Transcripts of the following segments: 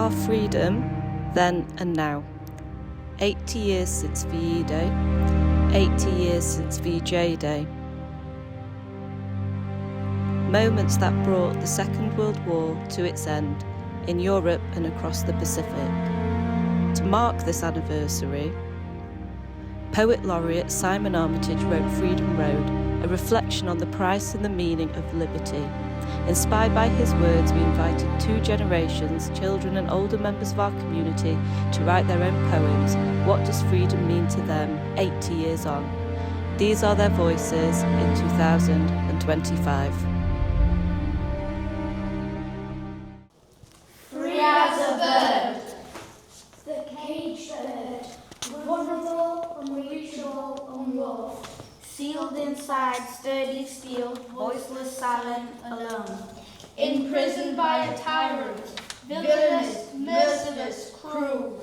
our freedom then and now. 80 years since VE Day, 80 years since VJ Day. Moments that brought the Second World War to its end in Europe and across the Pacific. To mark this anniversary, Poet Laureate Simon Armitage wrote Freedom Road, a reflection on the price and the meaning of liberty. Inspired by his words, we invited two generations, children and older members of our community, to write their own poems. What does freedom mean to them 80 years on? These are their voices in 2025. Free as a bird, the caged bird, vulnerable, unreachable, unloved, sealed inside sturdy steel, voiceless, silent, alone, imprisoned by a tyrant, villainous, merciless, cruel.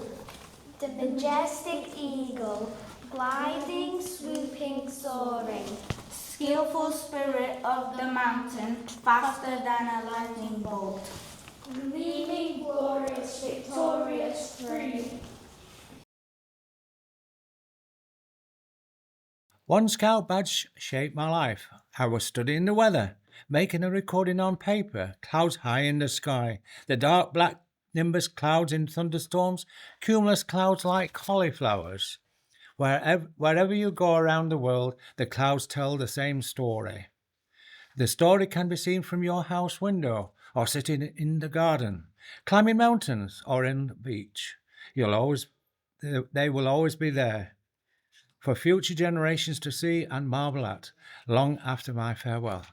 The majestic eagle, gliding, swooping, soaring, Skillful spirit of the mountain, faster than a lightning bolt. gleaming, glorious, victorious, free. One Scout badge shaped my life. I was studying the weather, making a recording on paper, clouds high in the sky, the dark black nimbus clouds in thunderstorms, cumulus clouds like cauliflowers. Wherever you go around the world, the clouds tell the same story. The story can be seen from your house window, or sitting in the garden, climbing mountains, or in the beach. They will always be there, for future generations to see and marvel at, long after my farewell.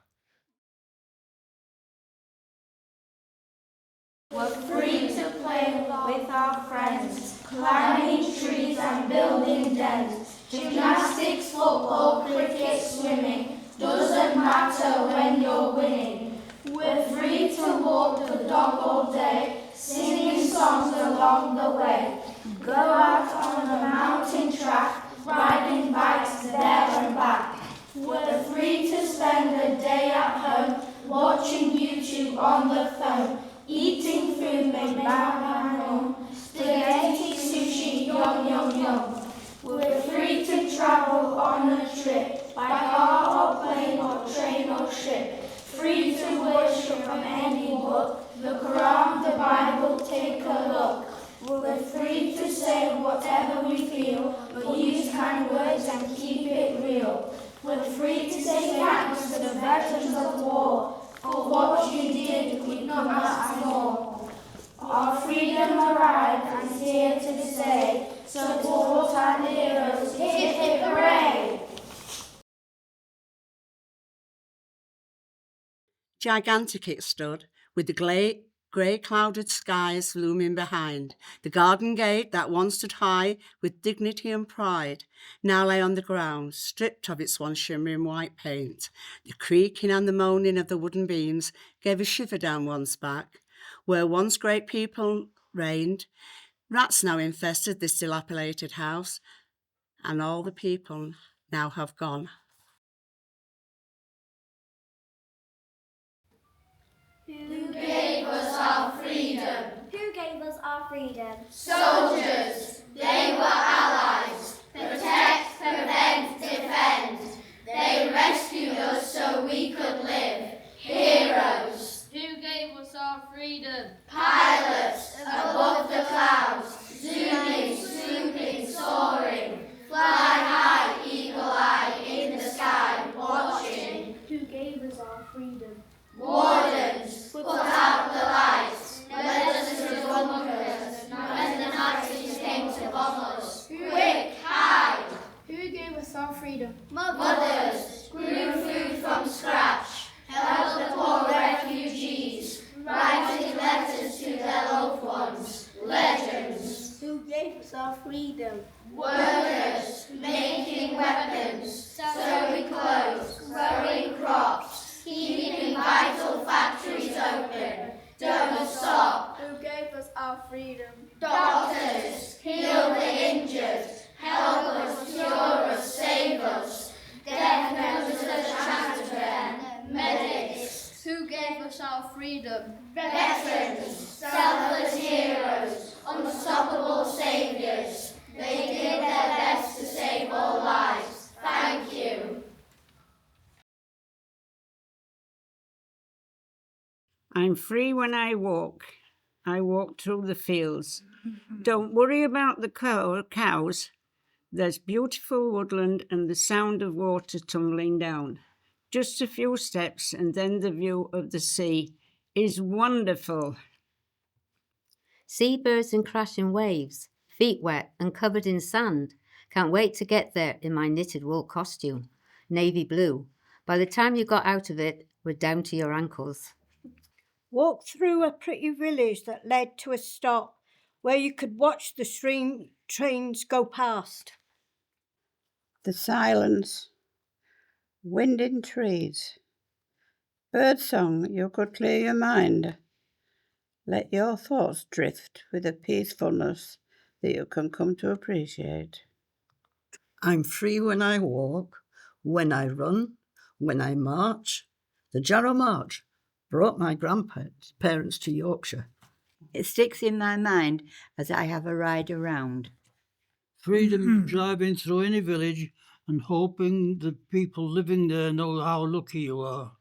We're free to play with our friends, climbing trees and building dens. Gymnastics, football, cricket, swimming, doesn't matter when you're winning. We're free to walk the dog all day, singing songs along the way. Go out on the mountain track, riding bikes there and back. We're free to spend a day at home, watching YouTube on the phone, eating food made by my mum, spaghetti, sushi, yum yum yum. We're free to travel on a trip, by car or plane or train or ship. Free to worship from any book, the Quran, the Bible, take a look. We're free to say whatever we feel, but use kind words and keep it real. We're free to say thanks to the veterans of war, for what you did, we could not ask more. Our freedom arrived and is here to stay, support our heroes, hip hip hooray! Gigantic it stood, with the grey clouded skies looming behind. The garden gate that once stood high with dignity and pride now lay on the ground, stripped of its once shimmering white paint. The creaking and the moaning of the wooden beams gave a shiver down one's back. Where once great people reigned, rats now infested this dilapidated house, and all the people now have gone. Who gave us our freedom? Who gave us our freedom? Soldiers, they were allies. Protect, prevent, defend. They rescued us so we could live. Heroes. Who gave us our freedom? Pilots, above the clouds. Zooming, swooping, soaring. Fly high, eagle eye, in the sky, watching. Who gave us our freedom? Wardens, put out the lights. Led us to the bunkers when the Nazis came to bomb us. Quick, hide. Who gave us our freedom? Mothers grew food from scratch, helped the poor refugees, writing letters to their loved ones. Legends. Who gave us our freedom? Workers making weapons, sewing clothes, growing crops, keeping us our freedom. Veterans, selfless heroes, unstoppable saviours. They did their best to save all lives. Thank you. I'm free when I walk. I walk through the fields. Don't worry about the cows. There's beautiful woodland and the sound of water tumbling down. Just a few steps and then the view of the sea is wonderful. Seabirds and crashing waves, feet wet and covered in sand. Can't wait to get there in my knitted wool costume, navy blue. By the time you got out of it, we're down to your ankles. Walked through a pretty village that led to a stop where you could watch the trains go past. The silence, wind in trees, birdsong, you could clear your mind. Let your thoughts drift with a peacefulness that you can come to appreciate. I'm free when I walk, when I run, when I march. The Jarrow March brought my grandparents to Yorkshire. It sticks in my mind as I have a ride around. Freedom driving through any village and hoping that people living there know how lucky you are.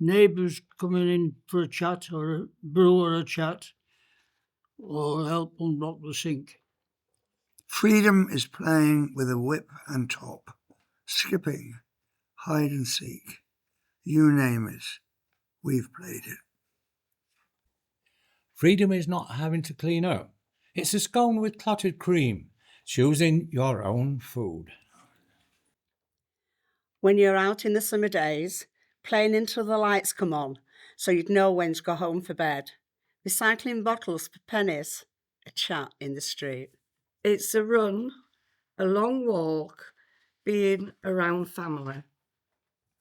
Neighbours coming in for a chat or a brew or a chat or help unblock the sink. Freedom is playing with a whip and top, skipping, hide and seek. You name it, we've played it. Freedom is not having to clean up. It's a scone with clotted cream, choosing your own food. When you're out in the summer days, playing until the lights come on, so you'd know when to go home for bed. Recycling bottles for pennies, a chat in the street. It's a run, a long walk, being around family.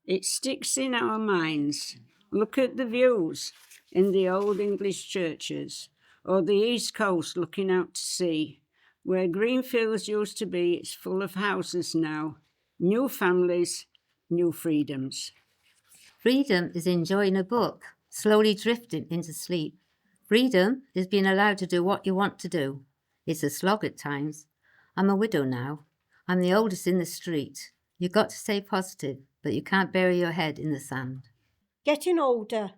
It sticks in our minds. Look at the views in the old English churches, or the East Coast looking out to sea. Where green fields used to be, it's full of houses now. New families, new freedoms. Freedom is enjoying a book, slowly drifting into sleep. Freedom is being allowed to do what you want to do. It's a slog at times. I'm a widow now. I'm the oldest in the street. You've got to stay positive, but you can't bury your head in the sand. Getting older,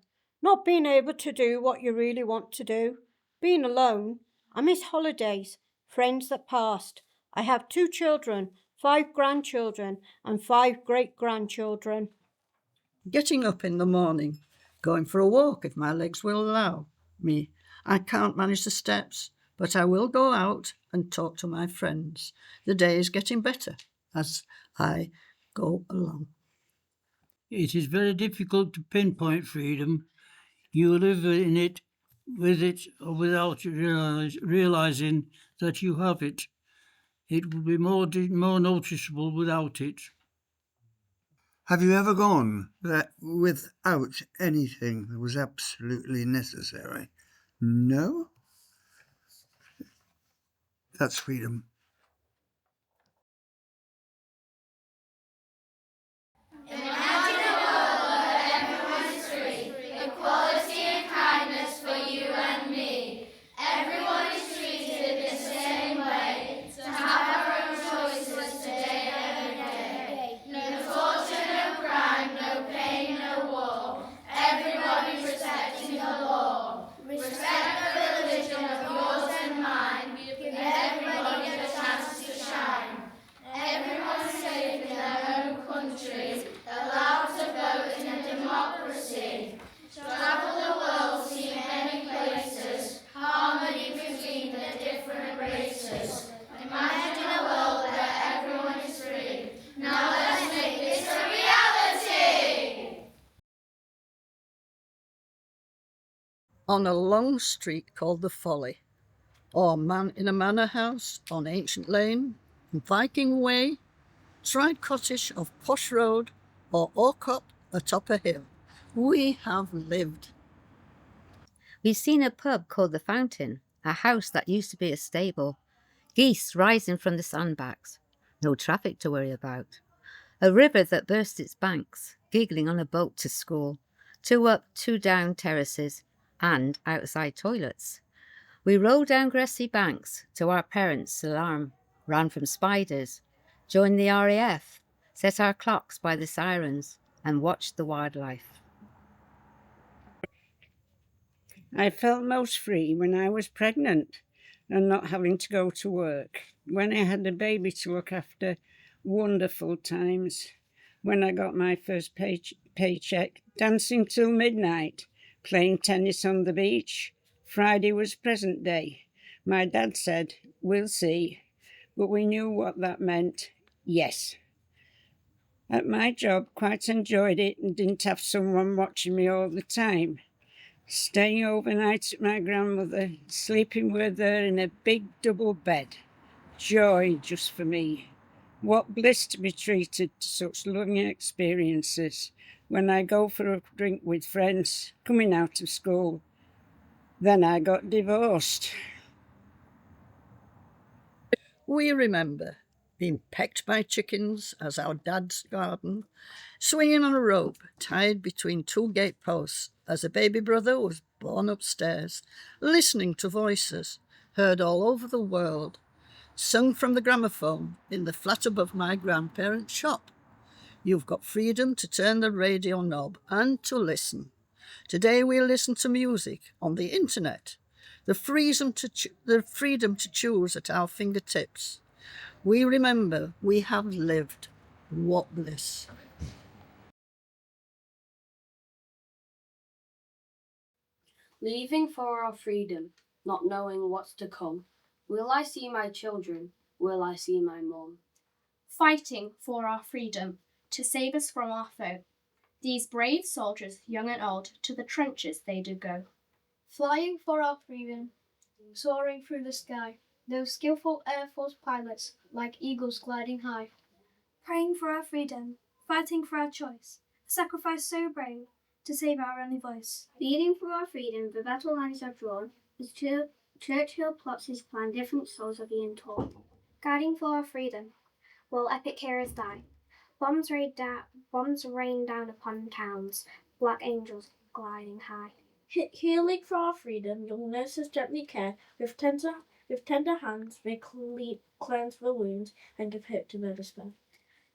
not being able to do what you really want to do, being alone. I miss holidays, friends that passed. I have 2 children, 5 grandchildren and 5 great-grandchildren. Getting up in the morning, going for a walk if my legs will allow me. I can't manage the steps, but I will go out and talk to my friends. The day is getting better as I go along. It is very difficult to pinpoint freedom. You live in it, with it, or without realising that you have it. It will be more noticeable without it. Have you ever gone there without anything that was absolutely necessary? No? That's freedom. Imagine a world where everyone is free, equality and kindness for you and me. Everyone is treated the same way, to have our own choices today and every day. No torture, no crime, no pain, no war. Everybody respecting the law. Respect the religion of yours and mine. Give everybody a chance to shine. Everyone safe in their own country, allowed to vote in a democracy. Travel the world, see many places, harmony between the different races. Imagine a world where everyone is free. Now let's make this a reality! On a long street called the Folly, or man in a manor house on Ancient Lane, Viking Way, Tried Cottage of Posh Road, or Orcop atop a hill, we have lived. We've seen a pub called The Fountain, a house that used to be a stable. Geese rising from the sandbanks, no traffic to worry about. A river that burst its banks, giggling on a boat to school. 2 up, 2 down terraces, and outside toilets. We rode down grassy banks to our parents' alarm, ran from spiders, joined the RAF, set our clocks by the sirens, and watched the wildlife. I felt most free when I was pregnant and not having to go to work. When I had a baby to look after, wonderful times. When I got my first paycheck, dancing till midnight, playing tennis on the beach. Friday was present day. My dad said, "We'll see," but we knew what that meant. Yes. At my job, quite enjoyed it and didn't have someone watching me all the time. Staying overnight at my grandmother, sleeping with her in a big double bed. Joy just for me. What bliss to be treated to such loving experiences when I go for a drink with friends coming out of school. Then I got divorced. We remember being pecked by chickens as our dad's garden, swinging on a rope tied between 2 gateposts as a baby brother was born upstairs, listening to voices heard all over the world, sung from the gramophone in the flat above my grandparents' shop. You've got freedom to turn the radio knob and to listen. Today we'll listen to music on the internet, the freedom to choose at our fingertips. We remember we have lived. What bliss. Leaving for our freedom, not knowing what's to come. Will I see my children? Will I see my mum? Fighting for our freedom, to save us from our foe. These brave soldiers, young and old, to the trenches they do go. Flying for our freedom, soaring through the sky. Those skillful Air Force pilots, like eagles gliding high. Praying for our freedom, fighting for our choice. A sacrifice so brave, to save our only voice. Leading for our freedom, the battle lines are drawn. As Churchill plots his plan, different souls are being torn. Guiding for our freedom, while epic heroes die. Bombs rain down upon towns, black angels gliding high. Healing for our freedom, young nurses gently care. With tender hands, they cleanse the wounds and give hope to their despair.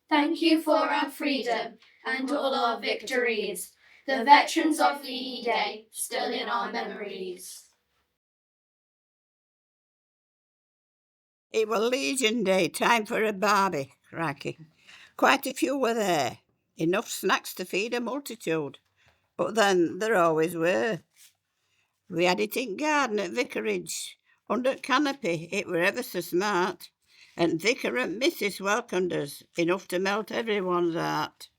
Thank you for our freedom and all our victories. The veterans of the E-Day, still in our memories. It was Legion Day, time for a barbie, cracky. Quite a few were there, enough snacks to feed a multitude. But then there always were. We had it in garden at Vicarage. Under canopy, it were ever so smart. And Vicar and Mrs. welcomed us, enough to melt everyone's heart.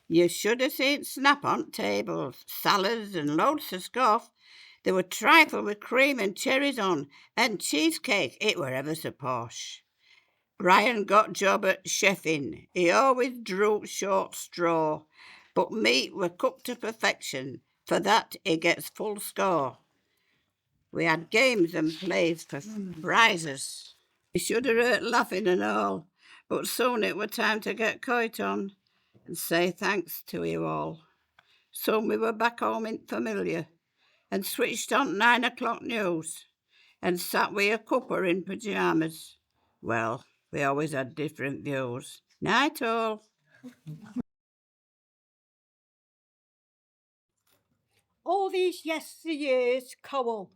You should have seen snap on tables, salads and loads of scoff. There were trifle with cream and cherries on, and cheesecake, it were ever so posh. Brian got job at chefing. He always drew short straw, but meat were cooked to perfection. For that he gets full score. We had games and plays for prizes. We should have hurt laughing and all, but soon it were time to get quite on and say thanks to you all. Soon we were back home in familiar and switched on 9 o'clock news and sat with a cuppa in pyjamas. Well, we always had different views. Night all. All these yesteryears, Cowell.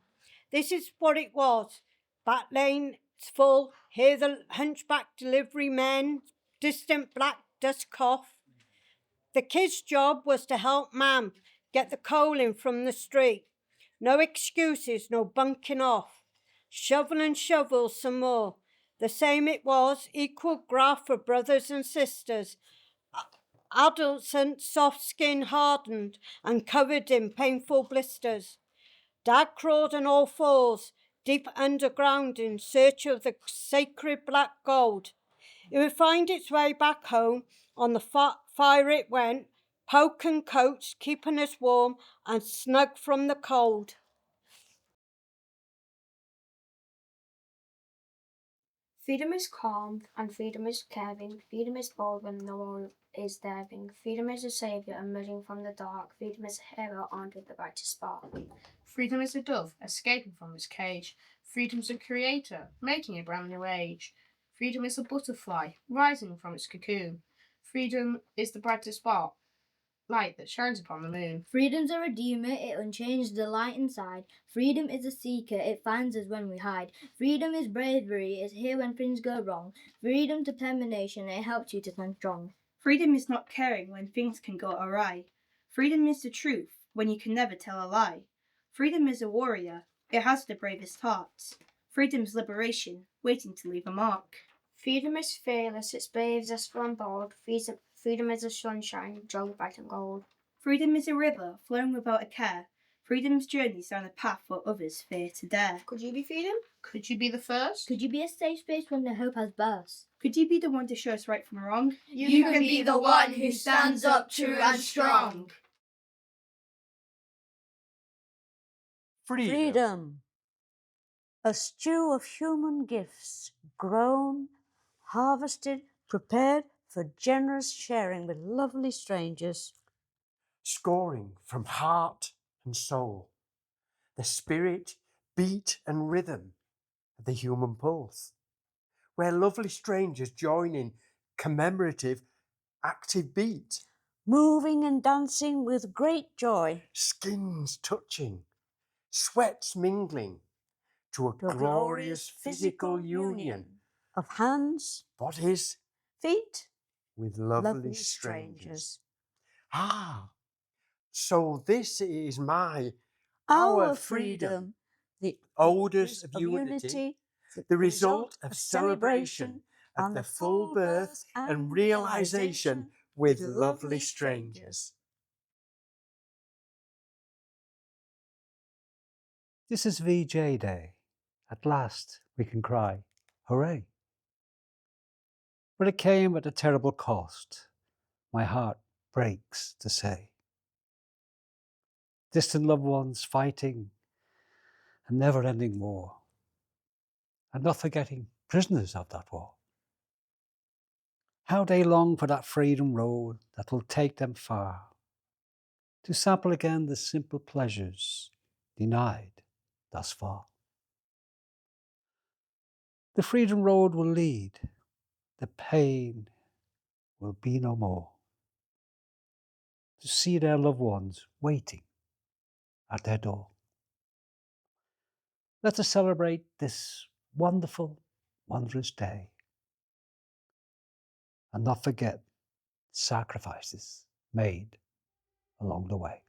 This is what it was. Back lane's full. Hear the hunchback delivery men. Distant black dust cough. The kid's job was to help Mam get the coal in from the street. No excuses, no bunking off. Shovel and shovel some more. The same it was, equal graft for brothers and sisters. Adults and soft skin hardened and covered in painful blisters. Dad crawled on all fours, deep underground in search of the sacred black gold. It would find its way back home. On the fire it went, poke and coats, keeping us warm and snug from the cold. Freedom is calm and freedom is caring. Freedom is bold when no one is daring. Freedom is a saviour emerging from the dark. Freedom is a hero armed with the right to spark. Freedom is a dove escaping from its cage. Freedom's a creator making a brand new age. Freedom is a butterfly rising from its cocoon. Freedom is the brightest spark, light that shines upon the moon. Freedom's a redeemer, it unchanges the light inside. Freedom is a seeker, it finds us when we hide. Freedom is bravery, it's here when things go wrong. Freedom determination, it helps you to stand strong. Freedom is not caring when things can go awry. Freedom is the truth when you can never tell a lie. Freedom is a warrior, it has the bravest heart. Freedom's liberation, waiting to leave a mark. Freedom is fearless, it's brave, zestful and bold. Freedom is a sunshine, jolly bright and gold. Freedom is a river, flowing without a care. Freedom's journeys down a path where others fear to dare. Could you be freedom? Could you be the first? Could you be a safe space when the hope has burst? Could you be the one to show us right from wrong? You can be the one who stands up true and strong. Freedom. A stew of human gifts, grown, harvested, prepared for generous sharing with lovely strangers. Scoring from heart and soul, the spirit, beat and rhythm of the human pulse, where lovely strangers join in commemorative, active beat. Moving and dancing with great joy. Skins touching, sweats mingling, to a glorious physical union of hands, bodies, feet, with lovely strangers. Ah, so this is our freedom, the odours of unity, the result of celebration of the full birth and realisation with lovely strangers. This is VJ Day. At last we can cry, hooray. But it came at a terrible cost, my heart breaks to say. Distant loved ones fighting a never-ending war, and not forgetting prisoners of that war. How they long for that freedom road that will take them far, to sample again the simple pleasures denied thus far. The freedom road will lead, the pain will be no more. To see their loved ones waiting at their door. Let us celebrate this wonderful, wondrous day and not forget sacrifices made along the way.